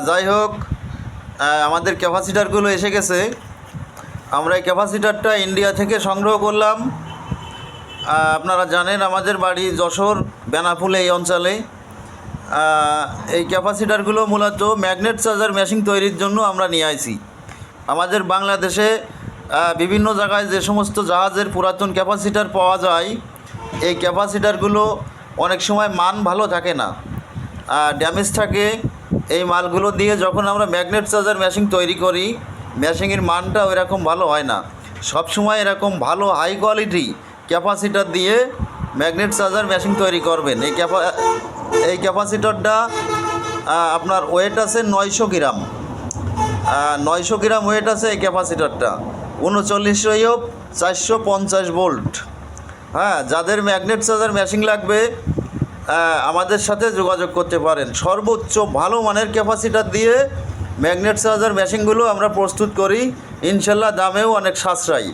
যাই হোক, আমাদের ক্যাপাসিটারগুলো এসে গেছে। আমরা এই ক্যাপাসিটারটা ইন্ডিয়া থেকে সংগ্রহ করলাম। আপনারা জানেন আমাদের বাড়ি যশোর বেনাপোল এই অঞ্চলে। এই ক্যাপাসিটারগুলো মূলত ম্যাগনেট চার্জার মেশিন তৈরির জন্য আমরা নিয়ে আসি। আমাদের বাংলাদেশে বিভিন্ন জায়গায় যে সমস্ত জাহাজের পুরাতন ক্যাপাসিটার পাওয়া যায়, এই ক্যাপাসিটারগুলো অনেক সময় মান ভালো থাকে না, ড্যামেজ থাকে। এই মালগুলো দিয়ে যখন আমরা ম্যাগনেট চার্জার মেশিন তৈরি করি, মেশিনের মানটা ওইরকম ভালো হয় না। সব সময় এরকম ভালো হাই কোয়ালিটি ক্যাপাসিটার দিয়ে ম্যাগনেট চার্জার মেশিন তৈরি করবেন। এই ক্যাপাসিটারটা আপনার ওয়েট আছে 900 গ্রাম। 900 গ্রাম ওয়েট আছে এই ক্যাপাসিটারটা। 39 ইউপ 450 ভোল্ট। যাদের ম্যাগনেট চার্জার মেশিন লাগবে আমাদের সাথে যোগাযোগ করতে পারেন। সর্বোচ্চ ভালো মানের ক্যাপাসিটার দিয়ে ম্যাগনেট চার্জার মেশিনগুলো আমরা প্রস্তুত করি, ইনশাল্লাহ দামেও অনেক সাশ্রয়ী।